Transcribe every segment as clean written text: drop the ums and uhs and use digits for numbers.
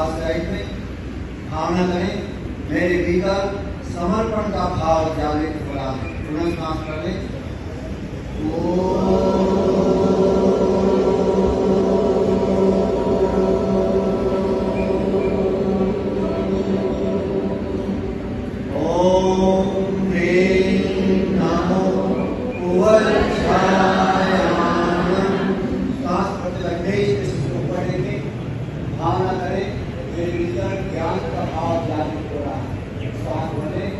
आश्रय में भावना करें, मेरे भीतर समर्पण का भाव जागृत हो रहा है। पुनः सांस कर लें। भावना करें, मेरे भीतर ज्ञान का भाव जागृत हो रहा है। सांस भरें।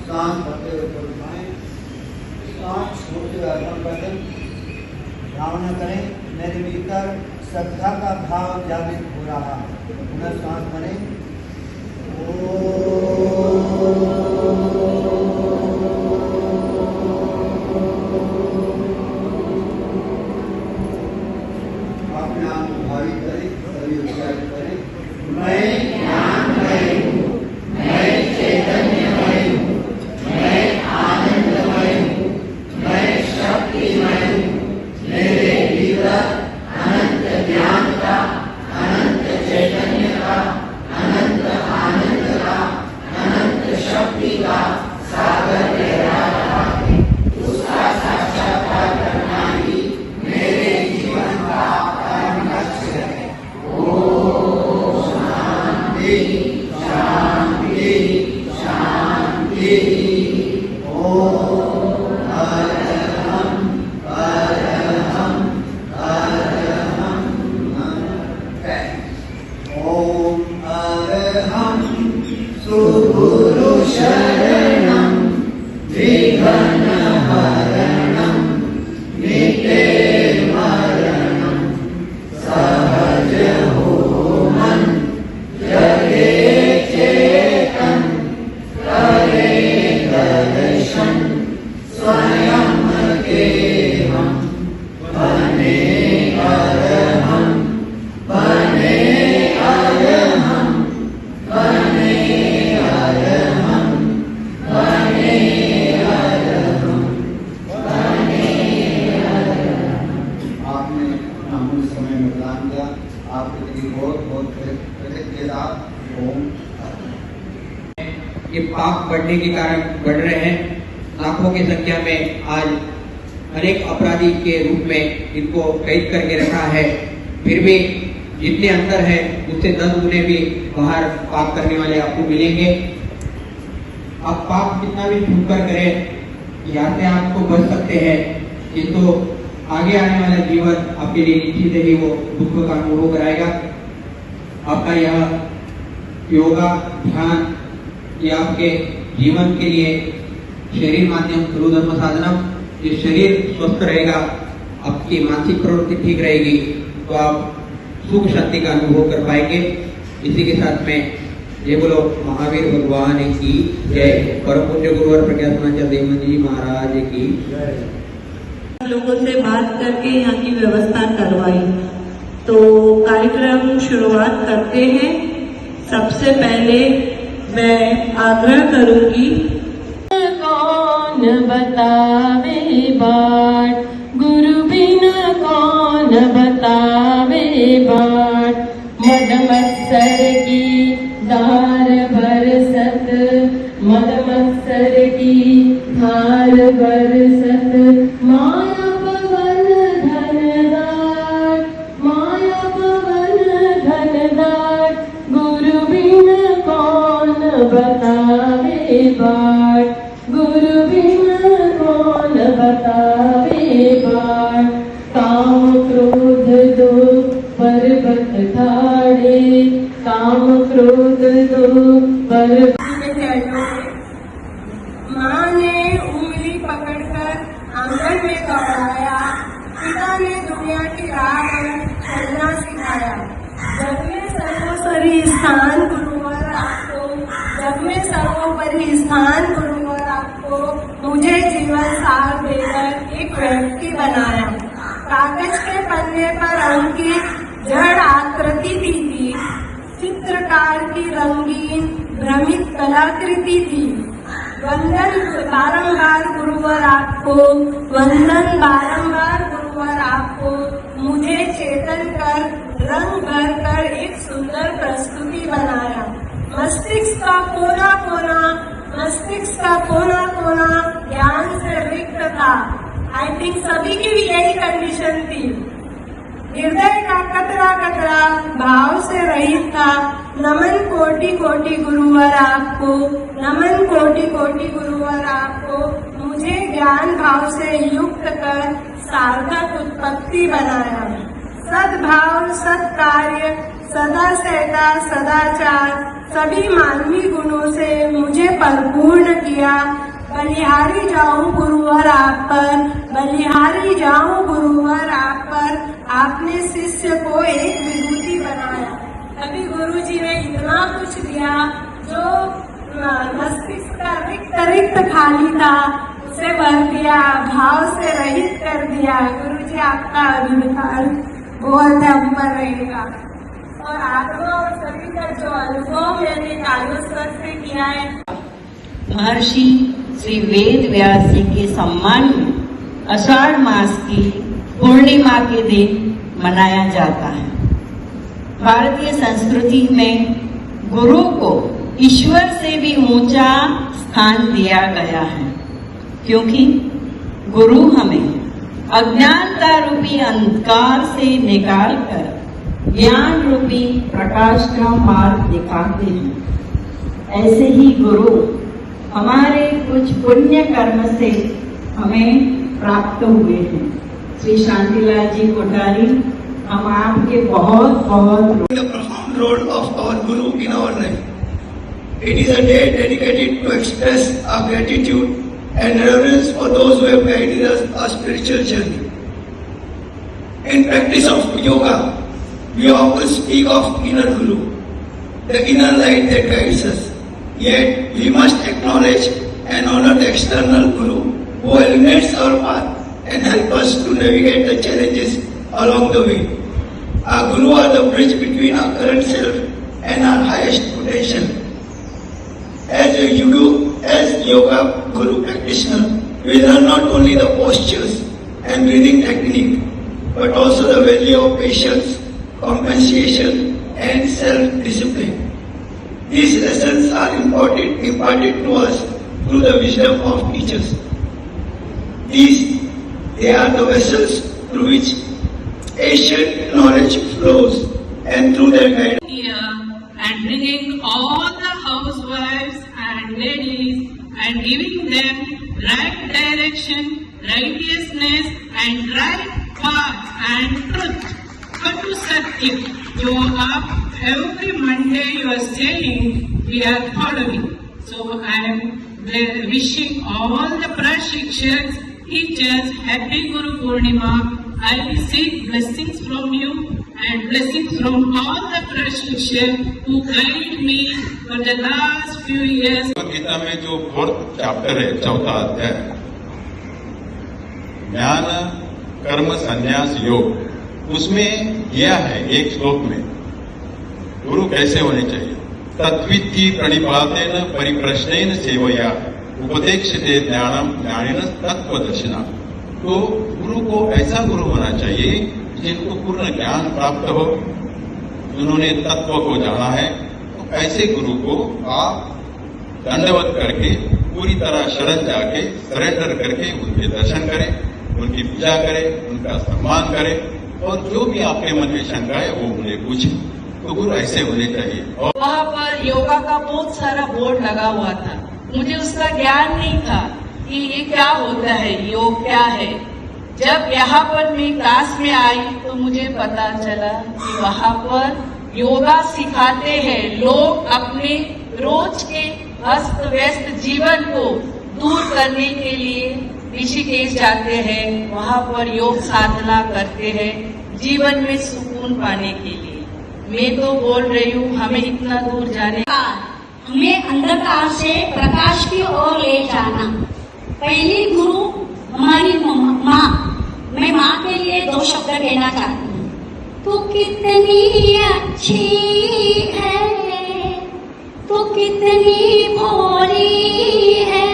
सांस भरते हुए ऊपर उठाएं। सांस छोड़ते हुए अर्पण कर दें। भावना करें, मेरे भीतर श्रद्धा का भाव जागृत हो रहा है। पुनः सांस भरें। अपने आप को भावित करें, सभी उच्चारित करें। मैं ज्ञानमय हूँ, मैं चैतन्यमय हूँ, मैं आनंदमय हूँ, मैं शक्तिमय हूँ। मेरे भीतर अनंत ज्ञान का, अनंत चैतन्य का, अनंत आनंद का, अनंत शक्ति का सागर लहरा रहा है। उसका साक्षात्कार करना ही मेरे जीवन का परम लक्ष्य है। ओम शांति शांति शांति। ओम सुगुरु शरणं विघ्न हरणं नित्यमरणं सहज हो मन जगे चेतन करे दर्शन स्वयं के हम बने अरहं बने अरहं बने अरहं बने अरहं बने अरहं। आपने अमूल्य समय में प्रदान किया, आपके प्रति बहुत बहुत कृतज्ञता। ओम। ये पाप बढ़ने के कारण बढ़ रहे हैं। लाखों की संख्या में आज अनेक अपराधी के रूप में इनको कैद करके रखा है। फिर भी जितने अंदर है उससे 10 गुने भी बाहर पाप करने वाले आपको मिलेंगे। आप पाप कितना भी छुप कर करें, यहाँ से आपको बच सकते हैं, किंतु आगे आने वाला जीवन आपके लिए निश्चित ही वो दुख का अनुभव कराएगा। आपका यह योगा ध्यान ये आपके जीवन के लिए शरीर माध्यम सर्वधर्म साधनम, ये शरीर स्वस्थ रहेगा, आपकी मानसिक प्रवृत्ति ठीक रहेगी, तो आप सुख शांति का अनुभव कर पाएंगे। इसी के साथ में जय बोलो महावीर भगवान की जय। परम पूज्य गुरुवर प्रज्ञानाचार्य देवमन जी महाराज की जय। लोगों से बात करके यहाँ की व्यवस्था करवाई, तो कार्यक्रम शुरुआत करते हैं। सबसे पहले मैं आग्रह करूंगी, कौन बतावे बाट, गुरु बिना कौन बतावे बाट। मद मत्सर की धार बरसत, मद मत्सर की धार बरसत। माया पवन धनदार, माया पवन धनदार। गुरु बिना कौन बतावे बाट, गुरु बिना कौन बतावे बाट। काम क्रोध दो पर्वत ठाड़े, काम क्रोध दो पर्वत। माँ ने उंगली पकड़कर आंगन में दौड़ाया, पिता ने दुनिया की राह पर चलना सिखाया। जग में सर्वोपरि स्थान गुरुवर आपको, जग में सर्वोपरि स्थान गुरुवर आपको मुझे जीवन सार देकर एक व्यक्ति बनाया। कागज के पन्ने पर अंकित जड़ आकृति थी, चित्रकार की रंगीन भ्रमित कलाकृति थी। वंदन बारंबार गुरुवर आपको, वंदन बारंबार गुरुवर आपको, मुझे चेतन कर रंग भर कर एक सुंदर प्रस्तुति बनाया। मस्तिष्क का कोना कोना, मस्तिष्क का कोना कोना ज्ञान से रिक्त था। आई थिंक सभी की भी यही कंडीशन थी। हृदय का कतरा कतरा भाव से रहित था। नमन कोटि कोटि गुरुवर आपको, नमन कोटि कोटि गुरुवर आपको, मुझे ज्ञान भाव से युक्त कर सार्थक उत्पत्ति बनाया। सद्भाव, सत्कार्य, सदा सहता, सदाचार, सभी मानवीय गुणों से मुझे परिपूर्ण किया। बलिहारी जाऊं गुरुवर आप पर, बलिहारी जाऊं गुरुवर आप पर, आपने शिष्य को एक विभूति बनाया। अभी गुरु जी ने इतना कुछ दिया जो मस्तिष्क का रिक्त खाली था, उसे भर दिया, भाव से रहित कर दिया। गुरु जी आपका अभिनकार बहुत अमर रहेगा। और आत्मा और सभी का जो अनुभव मैंने कालोस्वर से किया है। महर्षि श्री वेद व्यास जी के सम्मान में आषाढ़ मास की पूर्णिमा के दिन मनाया जाता है। भारतीय संस्कृति में गुरु को ईश्वर से भी ऊंचा स्थान दिया गया है, क्योंकि गुरु हमें अज्ञानता रूपी अंधकार से निकालकर ज्ञान रूपी प्रकाश का मार्ग दिखाते हैं। ऐसे ही गुरु हमारे कुछ पुण्य कर्म से हमें प्राप्त हुए हैं। श्री शांतिलाल जी कोठारी, हम आपके बहुत बहुत The profound role of our Guru in our life. It is a day dedicated to express our gratitude and reverence for those who have guided us our spiritual journey. In practice of yoga, we often speak of inner Guru, the inner light that guides us. Yet we must acknowledge and honor the external Guru who illuminates our path and help us to navigate the challenges along the way. Our Guru are the bridge between our current self and our highest potential. As yoga Guru practitioner, we learn not only the postures and breathing technique, but also the value of patience, compassion, and self-discipline. These lessons are imparted to us through the wisdom of teachers. They are the vessels through which ancient knowledge flows, and through their guidance. Here and bringing all the housewives and ladies and giving them right direction, righteousness and right path and truth. Katu Satya, जो आप every Monday you are saying, we are following. So I am wishing all the Prashikshaks, teachers, happy Guru Purnima. I seek blessings from you and blessings from all the Prashikshaks who guide me for the last few years. Gita में जो 4th chapter है, 4था अध्याय, ज्ञान कर्म संन्यास योग, उसमें यह है एक श्लोक में गुरु कैसे होने चाहिए। तद्विद्धि प्रणिपातेन परिप्रश्नेन सेवया उपदेक्षते ज्ञानम ज्ञानेन तत्वदर्शिना। तो गुरु को ऐसा गुरु होना चाहिए जिनको पूर्ण ज्ञान प्राप्त हो, जिन्होंने तत्व को जाना है। तो ऐसे गुरु को आप दंडवत करके पूरी तरह शरण जाके सरेंडर करके उनके दर्शन करें, उनकी पूजा करें, उनका सम्मान करें, और जो भी आपके मन में शंका है वो उन्हें पूछें। तो गुरु ऐसे होने चाहिए। और वहाँ पर योगा का बहुत सारा बोर्ड लगा हुआ था, मुझे उसका ज्ञान नहीं था कि ये क्या होता है, योग क्या है। जब यहाँ पर मैं क्लास में आई तो मुझे पता चला कि वहाँ पर योगा सिखाते हैं। लोग अपने रोज के अस्त व्यस्त जीवन को दूर करने के लिए ऋषिकेश जाते हैं, वहाँ पर योग साधना करते हैं जीवन में सुकून पाने के लिए। मैं तो बोल रही हूँ हमें इतना दूर जाने, हमें अंधकार से प्रकाश की ओर ले जाना। पहली गुरु हमारी माँ। मैं माँ के लिए 2 शब्द कहना चाहती हूँ। तू कितनी अच्छी है, तू कितनी भोली है,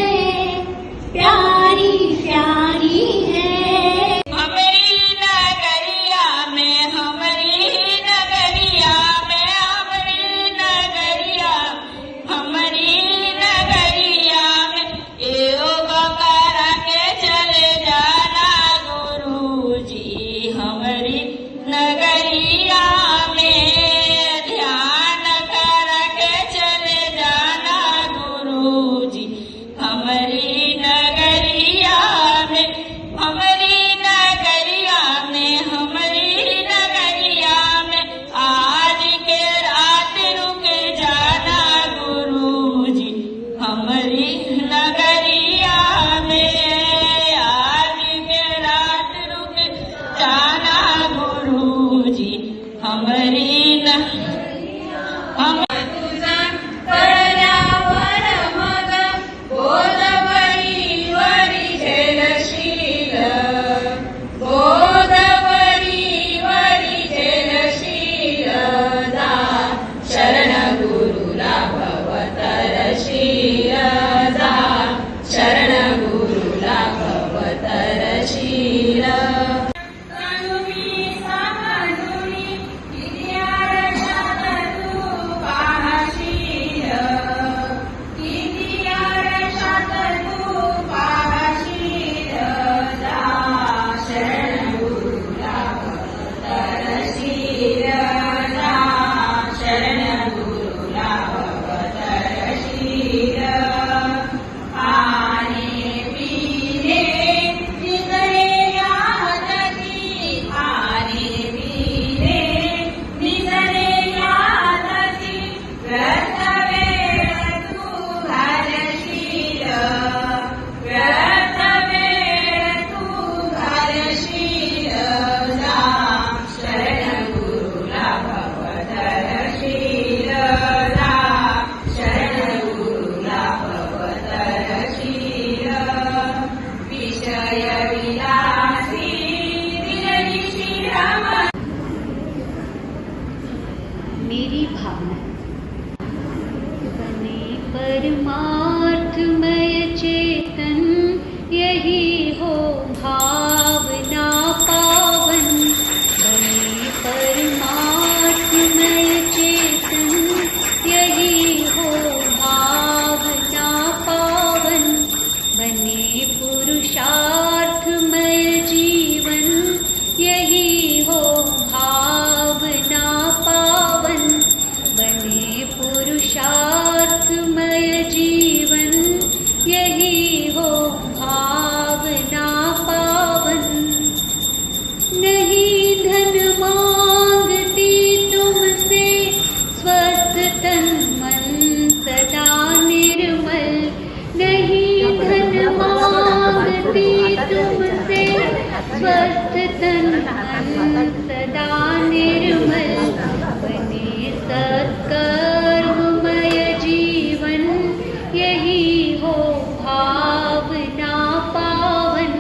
प्यारी प्यारी है। हमारी नगरिया में, हमारी नगरिया में, हमारी नगरिया, हमारी नगरिया में योग करा के चले जाना गुरुजी। हमारी नगरिया में ध्यान करा के चले जाना गुरुजी। हमारी नगरिया में, हमारी नगरिया में, हमारी नगरिया में आज के रात रुक जाना गुरुजी। हमारी नगरिया में आज के रात रुक जाना गुरुजी। हमारी हम तुझा पर्यावर मग गोदावरी वरी झेलशील, गोदावरी वरी झेलशील जा शरण गुरुला भवतरशील जा शरण गुरुला भवतरशील। मेरी भावना बने परमार्थमय चेतन, यही हो भावना पावन। बने परमार्थमय चेतन, यही हो भावना पावन। बने पुरुषार्थमय जीवन, यही हो भावना पावन। बने पुरुषार्थमय जीवन, यही हो भावना पावन। नहीं धन मांगती तुमसे, स्वस्थ तन मन सदा निर्मल। नहीं धन मांगती तुमसे, स्वस्थ तन मन सदा निर्मल। बने सत्कर्ममय जीवन, यही हो भावना पावन।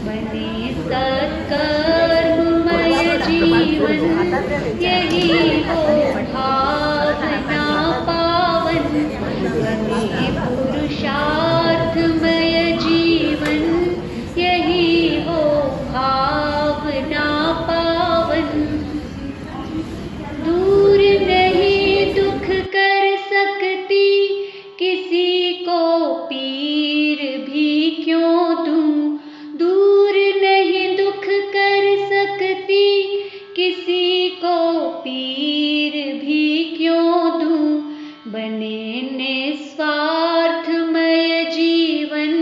बने सत्कर्ममय जीवन, यही हो भावना पावन। बने पुरुषार्थमय जीवन, यही हो भावना पावन। दूर नहीं दुख कर सकती, किसी को पीर भी क्यों दूं। दूर नहीं दुख कर सकती, किसी को पीर भी क्यों दूं। बने निस्वार्थमय जीवन,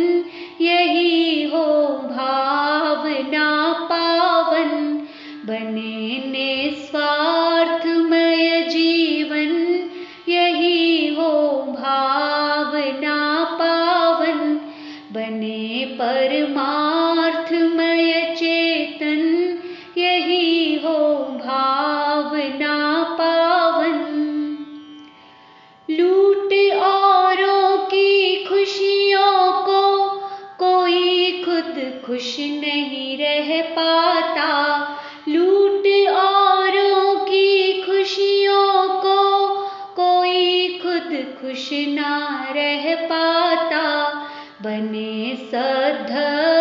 यही हो भावना पावन। बने निस्वार्थमय जीवन, यही हो भावना पावन। बने परमार्थमय चेतन, यही हो भावना पावन। लूट औरों की खुशियों को कोई खुद खुश खुश नहीं रह पाता, लूट औरों की खुशियों को कोई खुद खुश ना रह पाता। बने सधर्मी